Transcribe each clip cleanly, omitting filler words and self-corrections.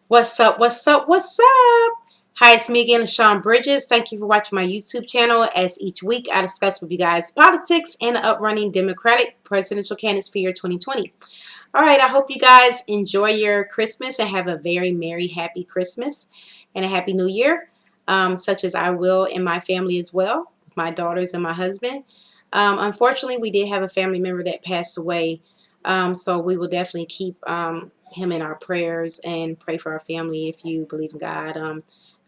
What's up? What's up? What's up? Hi, it's me again, Sean Bridges. Thank you for watching my YouTube channel. As each week, I discuss with you guys politics and the uprunning Democratic presidential candidates for year 2020. All right, I hope you guys enjoy your Christmas and have a very merry, happy Christmas and a happy New Year, such as I will in my family as well, my daughters and my husband. Unfortunately, we did have a family member that passed away, so we will definitely keep him in our prayers and pray for our family if you believe in God.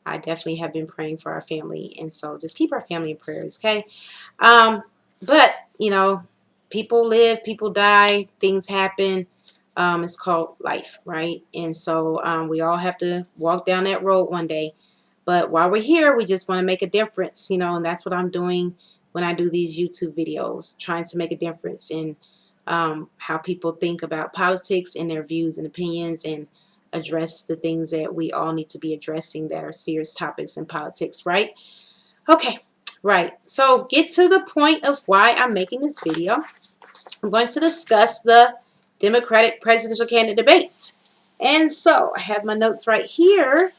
I definitely have been praying for our family, and so just keep our family in prayers, okay? Um, but, you know, people live, people die, things happen. It's called life, right? And so we all have to walk down that road one day. But while we're here, we just want to make a difference, and that's what I'm doing when I do these YouTube videos, trying to make a difference in how people think about politics and their views and opinions and address the things that we all need to be addressing that are serious topics in politics, right? Okay, right. So get to the point of why I'm making this video. I'm going to discuss the Democratic presidential candidate debates. And so I have my notes right here.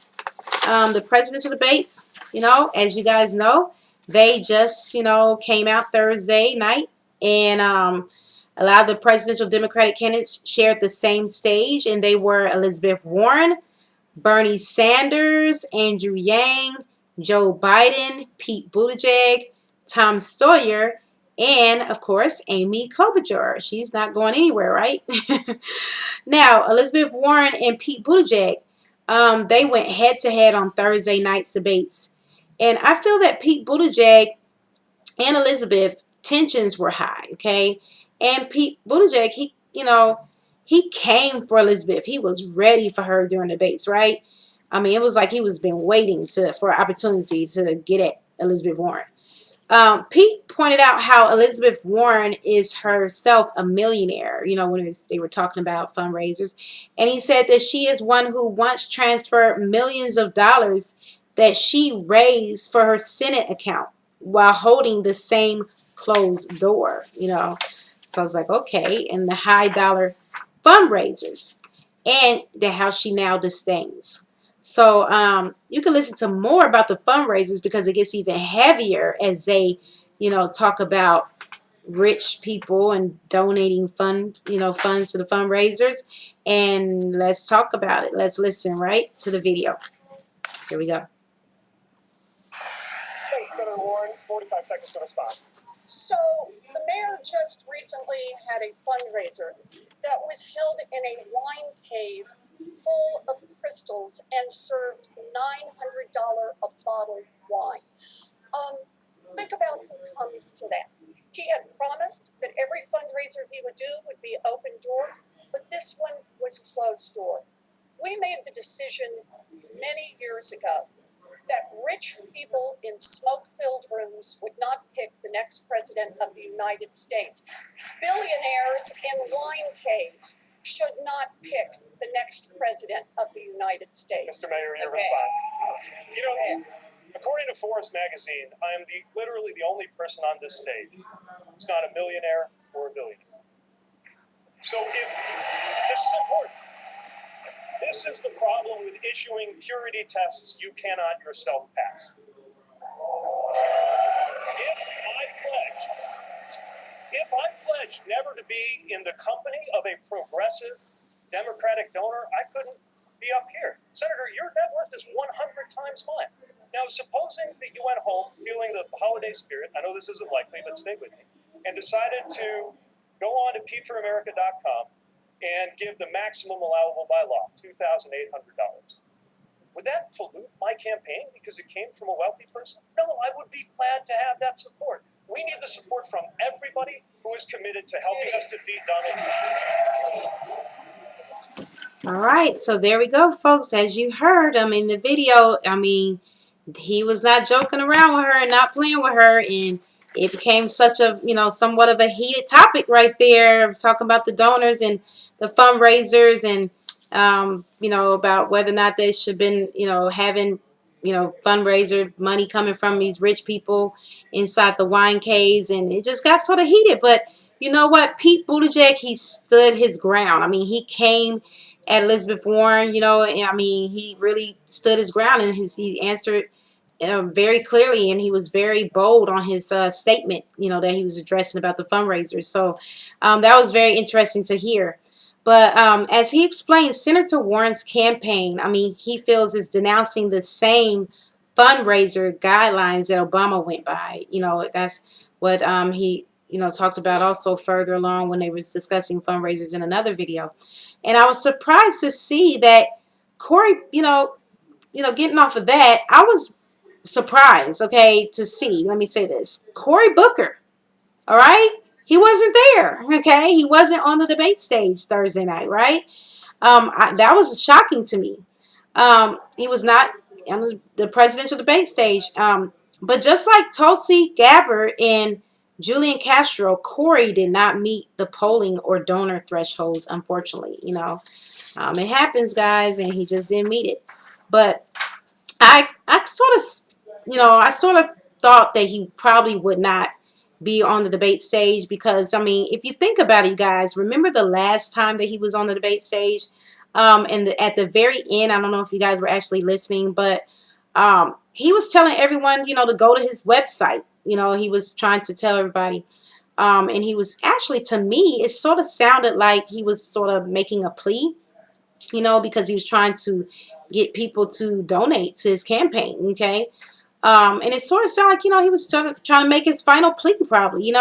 The presidential debates, as you guys know, they just, came out Thursday night. And a lot of the presidential Democratic candidates shared the same stage. And they were Elizabeth Warren, Bernie Sanders, Andrew Yang, Joe Biden, Pete Buttigieg, Tom Sawyer, and, of course, Amy Klobuchar. She's not going anywhere, right? Now, Elizabeth Warren and Pete Buttigieg, they went head-to-head on Thursday night's debates. And I feel that Pete Buttigieg and Elizabeth, tensions were high, okay? And Pete Buttigieg, he came for Elizabeth. He was ready for her during debates, right? I mean, it was like he was been waiting for an opportunity to get at Elizabeth Warren. Pete pointed out how Elizabeth Warren is herself a millionaire, when they were talking about fundraisers. And he said that she is one who once transferred millions of dollars that she raised for her Senate account while holding the same closed door. So I was like, okay, and the high dollar fundraisers and how she now disdains. So you can listen to more about the fundraisers because it gets even heavier as they, talk about rich people and donating funds to the fundraisers. And let's talk about it. Let's listen right to the video. Here we go. Hey, Senator Warren, 45 seconds to respond. So, the mayor just recently had a fundraiser that was held in a wine cave full of crystals and served $900 a bottle wine. Think about who comes to that. He had promised that every fundraiser he would do would be open door, but this one was closed door. We made the decision many years ago that rich people in smoke-filled rooms would not pick the next president of the United States. Billionaires in wine caves should not pick the next president of the United States. Mr. Mayor, your response. According to Forbes magazine, I am literally the only person on this stage who's not a millionaire or a billionaire. So if this is important. This is the problem with issuing purity tests you cannot yourself pass. If I pledged never to be in the company of a progressive Democratic donor, I couldn't be up here. Senator, your net worth is 100 times mine. Now, supposing that you went home feeling the holiday spirit, I know this isn't likely, but stay with me, and decided to go on to PeteForAmerica.com and give the maximum allowable by law, $2,800. Would that pollute my campaign because it came from a wealthy person? No, I would be glad to have that support. We need the support from everybody who is committed to helping us defeat Donald Trump. All right, so there we go, folks. As you heard, the video, he was not joking around with her and not playing with her, and it became such a, somewhat of a heated topic right there, talking about the donors and the fundraisers and, about whether or not they should have been, having, fundraiser money coming from these rich people inside the wine caves, and it just got sort of heated. But you know what? Pete Buttigieg, he stood his ground. He came at Elizabeth Warren, and I mean, he really stood his ground, and he answered very clearly, and he was very bold on his statement, that he was addressing about the fundraisers. So that was very interesting to hear. But as he explained, Senator Warren's campaign, I mean, he feels is denouncing the same fundraiser guidelines that Obama went by. That's what he, talked about also further along when they was discussing fundraisers in another video. And I was surprised to see that Corey, getting off of that, I was surprised, okay, to see, let me say this, Cory Booker, all right? He wasn't there, okay? He wasn't on the debate stage Thursday night, right? That was shocking to me. He was not on the presidential debate stage. But just like Tulsi Gabbard and Julian Castro, Corey did not meet the polling or donor thresholds, unfortunately. It happens, guys, and he just didn't meet it. But I sort of thought that he probably would not be on the debate stage because, I mean, if you think about it, you guys, remember the last time that he was on the debate stage? And at the very end, I don't know if you guys were actually listening, but he was telling everyone, to go to his website. He was trying to tell everybody. And he was actually, to me, it sort of sounded like he was sort of making a plea, because he was trying to get people to donate to his campaign, okay? And it sort of sounded like, he was sort of trying to make his final plea probably,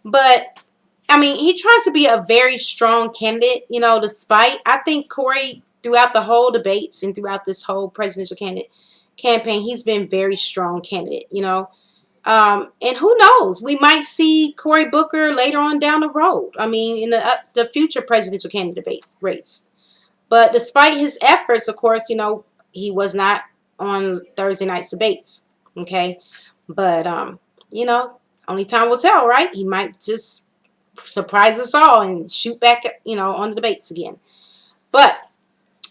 But, I mean, he tries to be a very strong candidate, despite, I think Corey, throughout the whole debates and throughout this whole presidential candidate campaign, he's been very strong candidate. And who knows? We might see Cory Booker later on down the road. I mean, in the future presidential candidate debate race. But despite his efforts, of course, he was not on Thursday night's debates. Okay. But, you know, only time will tell, right? He might just surprise us all and shoot back, on the debates again. But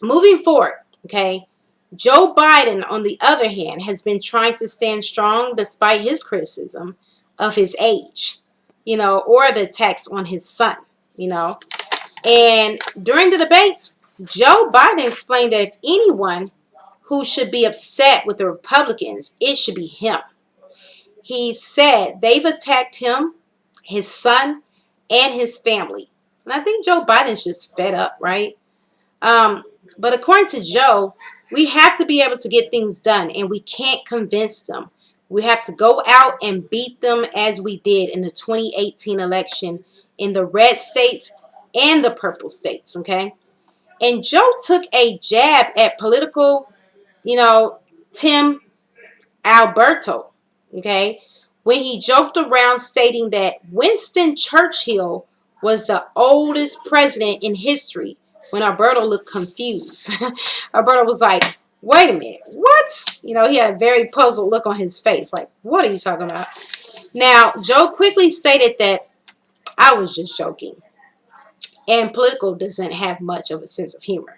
moving forward, okay, Joe Biden, on the other hand, has been trying to stand strong despite his criticism of his age, or the attacks on his son, you know. And during the debates, Joe Biden explained that if anyone who should be upset with the Republicans, it should be him. He said they've attacked him, his son, and his family. And I think Joe Biden's just fed up, right? Um, but according to Joe, we have to be able to get things done, and we can't convince them. We have to go out and beat them as we did in the 2018 election in the red states and the purple states, okay? And Joe took a jab at political, Tim Alberto, okay, when he joked around stating that Winston Churchill was the oldest president in history when Alberto looked confused. Alberto was like, wait a minute, what? He had a very puzzled look on his face, like, what are you talking about? Now, Joe quickly stated that I was just joking, and political doesn't have much of a sense of humor.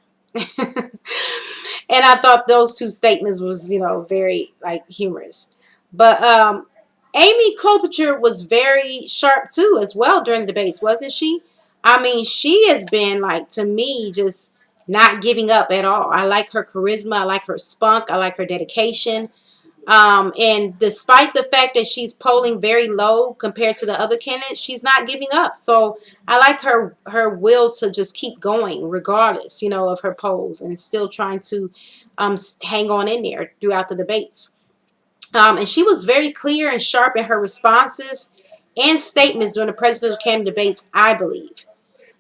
And I thought those two statements was, very like humorous. But Amy Klobuchar was very sharp too as well during the debates, wasn't she? I mean, she has been like, to me, just not giving up at all. I like her charisma. I like her spunk. I like her dedication. And despite the fact that she's polling very low compared to the other candidates, she's not giving up. So I like her will to just keep going regardless, of her polls and still trying to hang on in there throughout the debates. And she was very clear and sharp in her responses and statements during the presidential candidate debates, I believe.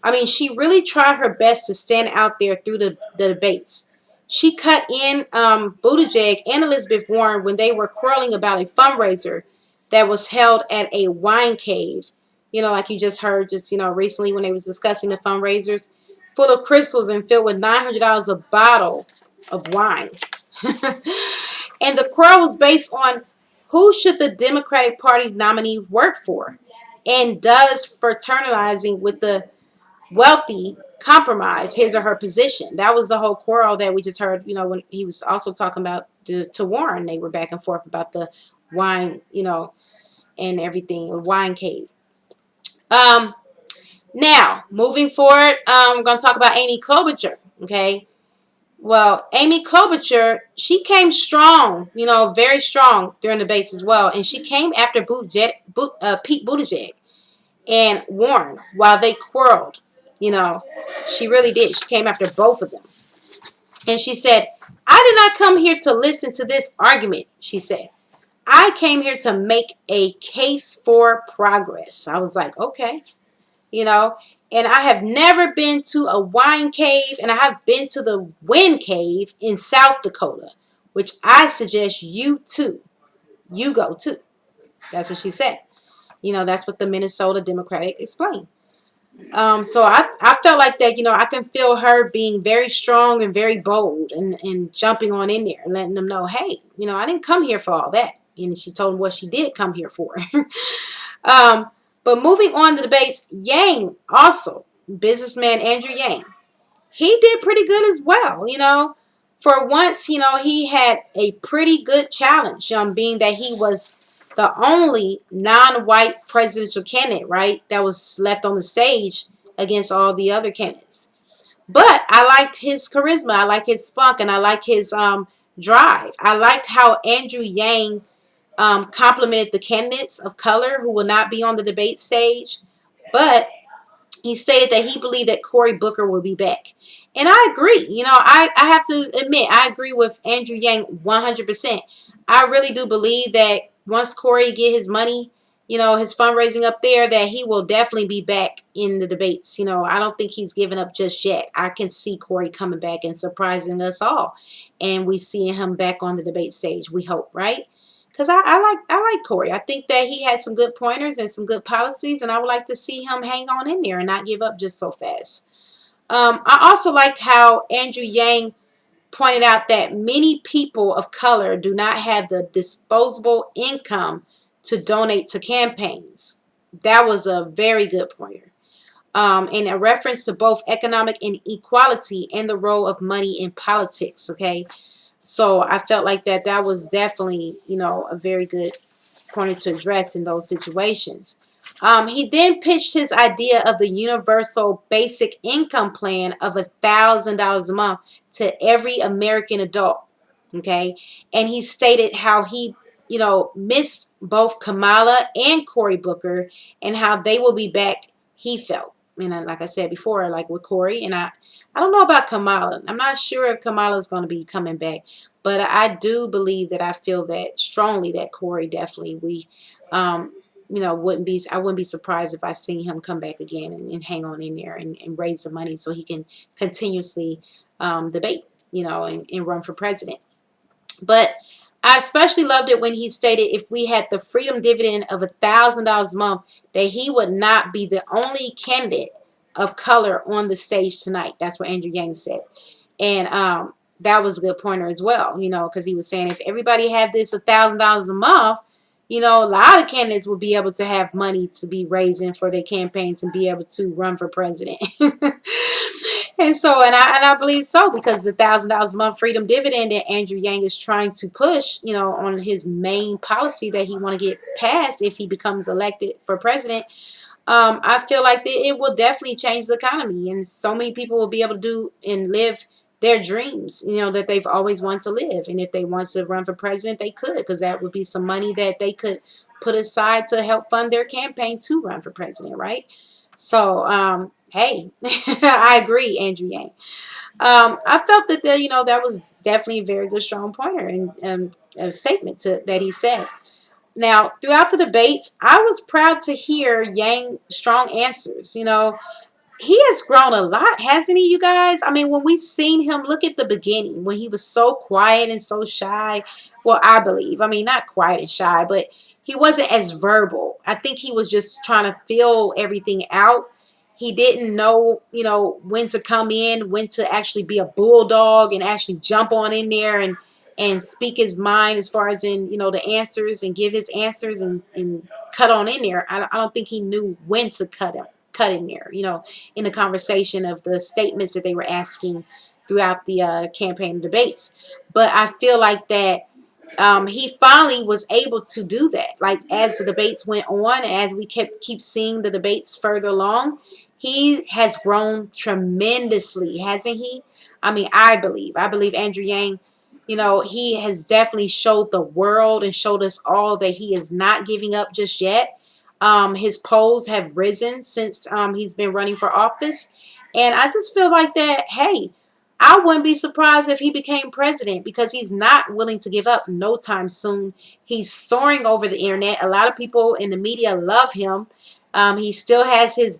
I mean, she really tried her best to stand out there through the debates. She cut in Buttigieg and Elizabeth Warren when they were quarreling about a fundraiser that was held at a wine cave. Like you just heard recently when they was discussing the fundraisers, full of crystals and filled with $900 a bottle of wine. And the quarrel was based on who should the Democratic Party nominee work for, and does fraternizing with the wealthy compromise his or her position. That was the whole quarrel that we just heard, when he was also talking about to Warren. They were back and forth about the wine, and everything, the wine cave. Now, moving forward, I'm going to talk about Amy Klobuchar. Okay. Well, Amy Klobuchar, she came strong, very strong during the debates as well. And she came after Pete Buttigieg and Warren while they quarreled. You know, she really did. She came after both of them. And she said, I did not come here to listen to this argument, she said. I came here to make a case for progress. I was like, okay, you know, and I have never been to a wine cave, and I have been to the wind cave in South Dakota, which I suggest you too. You go too. That's what she said. That's what the Minnesota Democratic explained. So I felt like that, I can feel her being very strong and very bold and jumping on in there and letting them know, hey, I didn't come here for all that. And she told them what she did come here for. um, but moving on to the debates, Yang also, businessman Andrew Yang, he did pretty good as well. For once, he had a pretty good challenge, being that he was the only non-white presidential candidate, right, that was left on the stage against all the other candidates. But I liked his charisma, I like his spunk, and I like his drive. I liked how Andrew Yang complimented the candidates of color who will not be on the debate stage, but he stated that he believed that Cory Booker will be back. And I agree. I have to admit, I agree with Andrew Yang 100%. I really do believe that once Cory get his money, his fundraising up there, that he will definitely be back in the debates. I don't think he's given up just yet. I can see Cory coming back and surprising us all. And we seeing him back on the debate stage, we hope, right? Because I like Cory. I think that he had some good pointers and some good policies, and I would like to see him hang on in there and not give up just so fast. I also liked how Andrew Yang pointed out that many people of color do not have the disposable income to donate to campaigns. That was a very good pointer. In a reference to both economic inequality and the role of money in politics, okay? So I felt like that was definitely, a very good pointer to address in those situations. He then pitched his idea of the universal basic income plan of $1,000 a month to every American adult. Okay. And he stated how he, missed both Kamala and Cory Booker and how they will be back, he felt. And like I said before, like with Cory, and I don't know about Kamala. I'm not sure if Kamala is going to be coming back, but I do believe that I feel that strongly that Cory definitely I wouldn't be surprised if I see him come back again and hang on in there and raise the money so he can continuously debate, and run for president. But I especially loved it when he stated if we had the freedom dividend of $1,000 a month, that he would not be the only candidate of color on the stage tonight. That's what Andrew Yang said. And that was a good pointer as well, because he was saying if everybody had this $1,000 a month, a lot of candidates would be able to have money to be raising for their campaigns and be able to run for president. And so, and I believe so, because the $1,000 a month freedom dividend that Andrew Yang is trying to push, on his main policy that he want to get passed if he becomes elected for president. I feel like it will definitely change the economy, and so many people will be able to do and live their dreams, that they've always wanted to live. And if they want to run for president, they could, because that would be some money that they could put aside to help fund their campaign to run for president, right? So, hey, I agree, Andrew Yang. I felt that was definitely a very good, strong pointer and a statement that he said. Now, throughout the debates, I was proud to hear Yang's strong answers. He has grown a lot, hasn't he, you guys? I mean, when we seen him, look at the beginning, when he was so quiet and so shy. Well, I believe. I mean, not quiet and shy, but he wasn't as verbal. I think he was just trying to feel everything out. He didn't know, when to come in, when to actually be a bulldog and actually jump on in there and speak his mind as far as in, the answers and give his answers and cut on in there. I don't think he knew when to cut in there, in the conversation of the statements that they were asking throughout the campaign debates. But I feel like that he finally was able to do that. Like as the debates went on, as we keep seeing the debates further along, he has grown tremendously, hasn't he? I believe Andrew Yang, he has definitely showed the world and showed us all that he is not giving up just yet. His polls have risen since he's been running for office. And I just feel like that, hey, I wouldn't be surprised if he became president because he's not willing to give up no time soon. He's soaring over the internet. A lot of people in the media love him. He still has his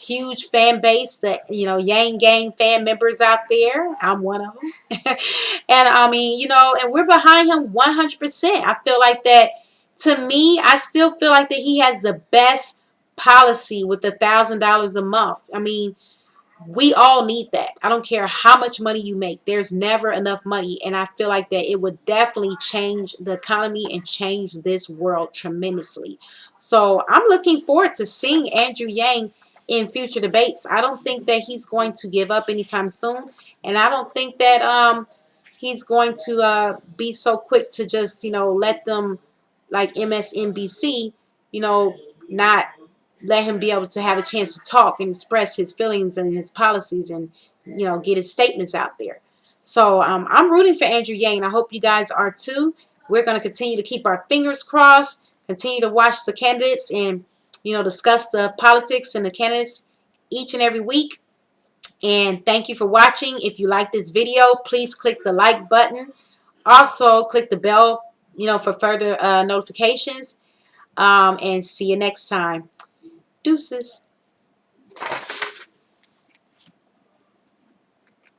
huge fan base, the Yang Gang fan members out there. I'm one of them, and and we're behind him 100%. I feel like that. To me, I still feel like that he has the best policy with $1,000 a month. We all need that. I don't care how much money you make. There's never enough money. And I feel like that it would definitely change the economy and change this world tremendously. So I'm looking forward to seeing Andrew Yang in future debates. I don't think that he's going to give up anytime soon. And I don't think that he's going to be so quick to just, let them, like MSNBC, not let him be able to have a chance to talk and express his feelings and his policies and get his statements out there. So I'm rooting for Andrew Yang, and I hope you guys are too. We're going to continue to keep our fingers crossed, continue to watch the candidates, and discuss the politics and the candidates each and every week. And thank you for watching. If you like this video, please click the like button. Also click the bell for further notifications. And see you next time. Deuces.